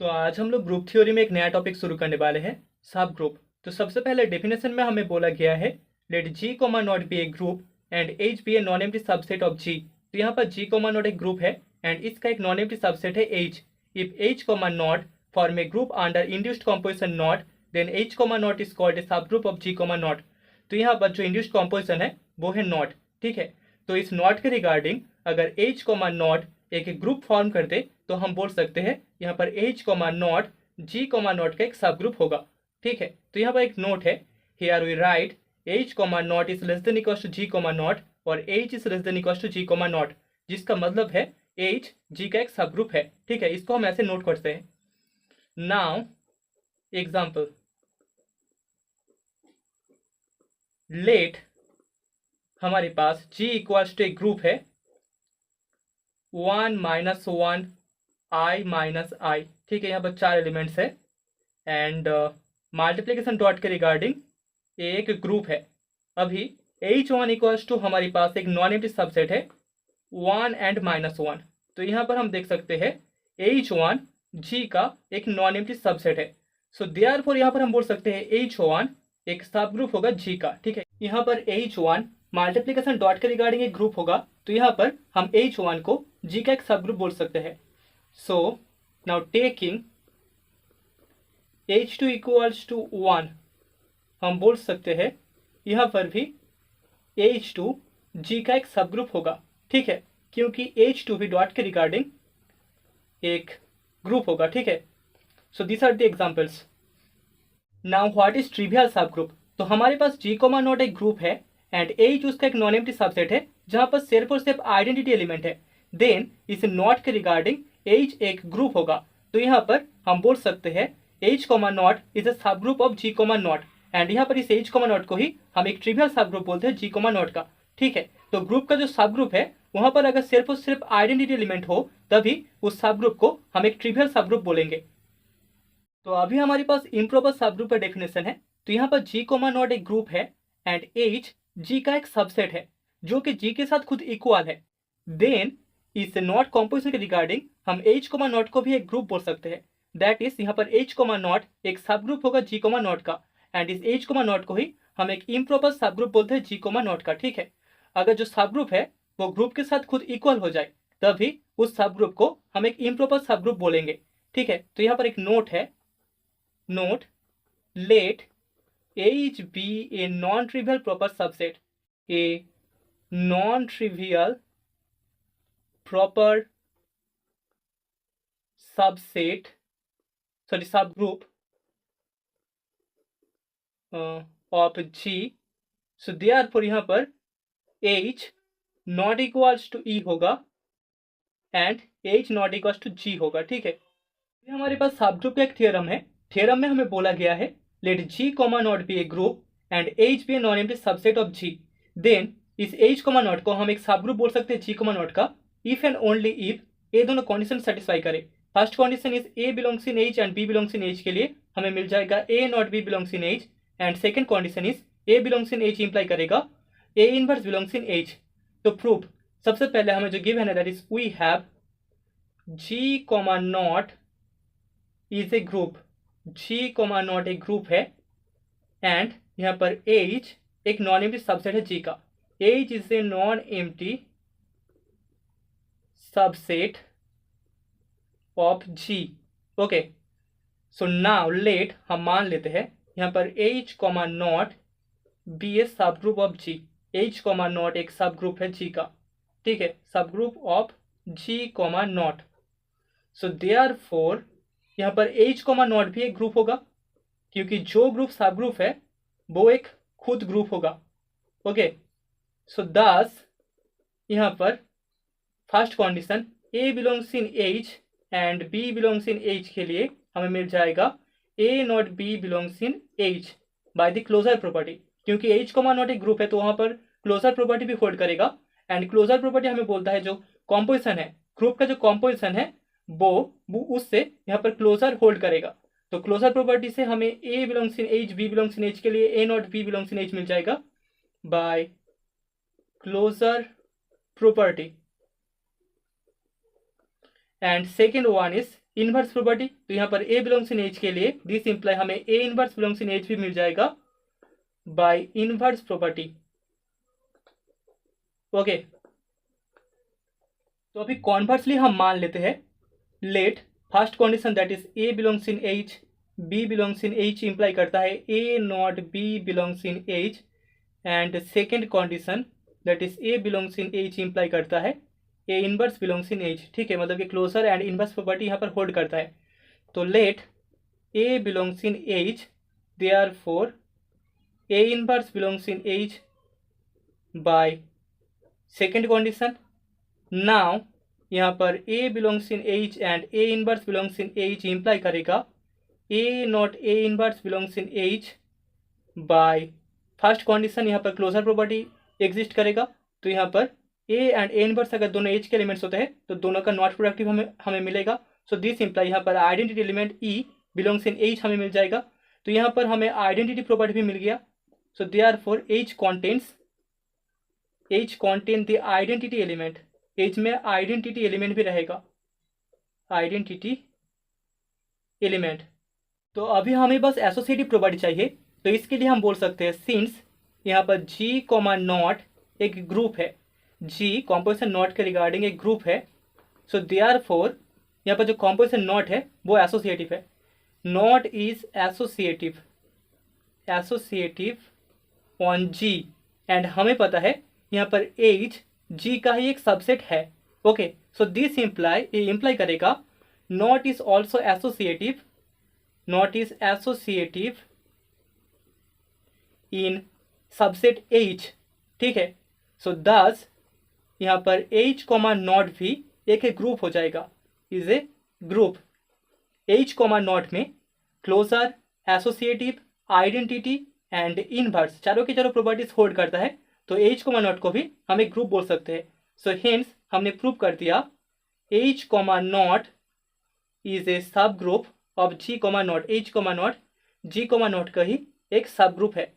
तो आज हम लोग ग्रुप थ्योरी में एक नया टॉपिक शुरू करने वाले हैं, सब ग्रुप। तो सबसे पहले डेफिनेशन में हमें बोला गया है let G comma not be a group and H be a non empty subset of G. तो यहाँ पर जी कॉमा नॉट एक ग्रुप है एंड इसका एक नॉन एम्प्टी सबसेट है H. If H comma not form a group under induced composition not then H comma not is called a subgroup of G comma not. तो यहाँ पर जो induced composition है वो है नॉट, ठीक है। तो इस नॉट के रिगार्डिंग अगर एच कॉमा नॉट एक ग्रुप फॉर्म कर दे तो हम बोल सकते हैं यहाँ पर H comma naught G comma naught का एक सब ग्रुप होगा, ठीक है। तो यहाँ पर एक नोट है, here we write H comma not is less than equal to G comma not और H is less than equal to G comma not, जिसका मतलब है एच जी का एक सब ग्रुप है, ठीक है। इसको हम ऐसे नोट करते हैं। नाउ एग्जाम्पल, लेट हमारे पास जी इक्वल्स टू एक ग्रुप है 1 माइनस 1 आई माइनस आई, ठीक है। यहाँ पर 4 एलिमेंट्स है एंड मल्टीप्लीकेशन डॉट के रिगार्डिंग एक ग्रुप है। अभी H1 इक्वल्स टू हमारे पास एक नॉन एम्प्टी सबसेट है 1 एंड माइनस 1। तो यहाँ पर हम देख सकते हैं H1 G का एक नॉन एम्प्टी सबसेट है। सो देयरफॉर यहाँ पर हम बोल सकते हैं H1 एक सब ग्रुप होगा G का, ठीक है। यहाँ पर H1 मल्टीप्लीकेशन डॉट के रिगार्डिंग एक ग्रुप होगा, तो यहाँ पर हम H1 को G का एक सब ग्रुप बोल सकते हैं। So now taking H2 equals to 1, हम बोल सकते हैं यहाँ पर भी H2 G का एक सब ग्रुप होगा, ठीक है, क्योंकि H2 भी डॉट के रिगार्डिंग एक ग्रुप होगा, ठीक है। So this are the examples. Now what is trivial subgroup. तो हमारे पास G कॉमा नॉट एक ग्रुप है एंड H उसका एक नॉन एम्प्टी सबसेट है जहां पर सिर्फ और सिर्फ आइडेंटिटी एलिमेंट है। देन इस नॉट के रिगार्डिंग H एक ग्रुप होगा, तो यहाँ पर हम बोल सकते हैं H comma not is a subgroup of G comma not and यहाँ पर इस H कॉमा नॉट को ही हम एक ट्रिवियल सब ग्रुप बोलते हैं G कॉमा नॉट का, ठीक है। तो ग्रुप का जो सब ग्रुप है वहां पर अगर सिर्फ और सिर्फ आइडेंटिटी एलिमेंट हो तभी उस सब ग्रुप को हम एक ट्रिवियल सब ग्रुप बोलेंगे। तो अभी हमारे पास इम्प्रॉपर सब ग्रुप का डेफिनेशन है। तो यहाँ पर G कॉमा नॉट एक ग्रुप है एंड H G का एक सबसेट है जो कि G के साथ खुद इक्वल है। देन इस नॉट कॉम्पोजिशन के रिगार्डिंग हम H कॉमा नॉट को भी एक ग्रुप बोल सकते हैं। दैट इज यहाँ पर H कॉमा नॉट एक सब ग्रुप होगा G कॉमा नॉट का एंड इस H कॉमा नॉट को ही हम एक इम्प्रॉपर सब ग्रुप बोलते हैं G कॉमा नॉट का, ठीक है। अगर जो सब ग्रुप है वो ग्रुप के साथ खुद इक्वल हो जाए तभी उस सब ग्रुप को हम एक इम्प्रॉपर सब ग्रुप बोलेंगे, ठीक है। तो यहाँ पर एक नोट है, note let H be a non-trivial proper subset, a non-trivial proper subset, sorry subgroup of G। so therefore यहाँ पर H not equals to E होगा and H not equals to G होगा, ठीक है। हमारे पास सबग्रुप का एक थ्योरम है। थ्योरम में हमें बोला गया है let G comma not be a group and H be a non empty subset of G। Then इस H कॉमा नॉट को हम एक सब ग्रुप बोल सकते हैं G कॉमा नॉट का इफ एंड ओनली इफ ये दोनों कंडीशन सेटिस्फाई करे। First condition is A belongs in H and B belongs in H के लिए हमें मिल जाएगा A naught B belongs in H and second condition is A belongs in H imply करेगा A inverse belongs in H। तो proof सबसे पहले हमें जो गिवन है that is we have G comma not is a group, G comma not एक group है and यहाँ पर H एक नॉन एम्प्टी सबसेट है G का। H is a non empty subset of G, okay. So now let हम मान लेते हैं यहाँ पर H comma not be A subgroup of G। H comma not एक सब ग्रुप है G का, ठीक है, सब group of G comma not. So therefore यहाँ पर H कॉमा नॉट भी एक ग्रुप होगा क्योंकि जो ग्रुप सब ग्रुप है वो एक खुद ग्रुप होगा, ओके। सो दस यहाँ पर first condition A belongs in H and B belongs in H के लिए हमें मिल जाएगा A naught B belongs in H by the closure property. क्योंकि H कॉमा नॉट एक ग्रुप है तो वहां पर क्लोजर प्रॉपर्टी भी होल्ड करेगा एंड क्लोजर प्रॉपर्टी हमें बोलता है जो कॉम्पोजिशन है ग्रुप का, जो कॉम्पोजिशन है वो उससे यहाँ पर क्लोजर होल्ड करेगा। तो क्लोजर प्रॉपर्टी से हमें A belongs in H B belongs in H के लिए A naught B belongs in H मिल जाएगा by closure property. And second one is inverse property, तो यहाँ पर ए बिलोंग्स इन एच के लिए दिस इंप्लाई हमें ए इनवर्स बिलोंग्स इन एच भी मिल जाएगा बाय इनवर्स प्रॉपर्टी। ओके, तो अभी कॉन्वर्सली हम मान लेते हैं let first condition that is a belongs in H b belongs in H imply करता है a not b belongs in H, and second condition that is a belongs in H imply करता है a inverse belongs in H. ठीक है, मतलब कि closer and inverse property यहाँ पर होल्ड करता है। तो let a belongs in H, therefore a inverse belongs in H by second condition. Now यहाँ पर a belongs in H and a inverse belongs in H imply करेगा a not a inverse belongs in H by first condition, यहाँ पर closure property exist करेगा। तो यहाँ पर A and a inverse अगर दोनों एच के एलिमेंट्स होते हैं तो दोनों का नॉट प्रोडक्टिव हमें मिलेगा। सो दिस इंप्लाई यहाँ पर identity element E belongs in H हमें मिल जाएगा। तो यहाँ पर हमें आइडेंटिटी प्रॉपर्टी भी मिल गया। So therefore H contain the identity element, H में आइडेंटिटी एलिमेंट भी रहेगा, आइडेंटिटी एलिमेंट। तो अभी हमें बस एसोसिएटिव प्रॉपर्टी चाहिए, तो इसके लिए हम बोल सकते हैं सिंस यहाँ पर जी कॉमा नॉट एक ग्रुप है, जी कॉम्पोजिशन नॉट के रिगार्डिंग एक ग्रुप है। सो देयरफॉर यहाँ पर जो कॉम्पोजिशन नॉट है वो एसोसिएटिव है। Naught is associative on G, and हमें पता है यहाँ पर एच जी का ही एक सबसेट है। ओके, सो दिस इंप्लाई करेगा not is also associative, not is associative in subset H. ठीक है, सो दस यहाँ पर एच कॉमा नॉट भी एक ग्रुप हो जाएगा, is a group. H comma not में closure, associative, identity and inverse चारों की चारों प्रॉपर्टीज होल्ड करता है। तो एच कॉमा नॉट को भी हम एक ग्रुप बोल सकते हैं। सो हेंस हमने प्रूव कर दिया H comma not is a subgroup of G comma naught. H comma naught G comma naught का ही एक सब ग्रुप है।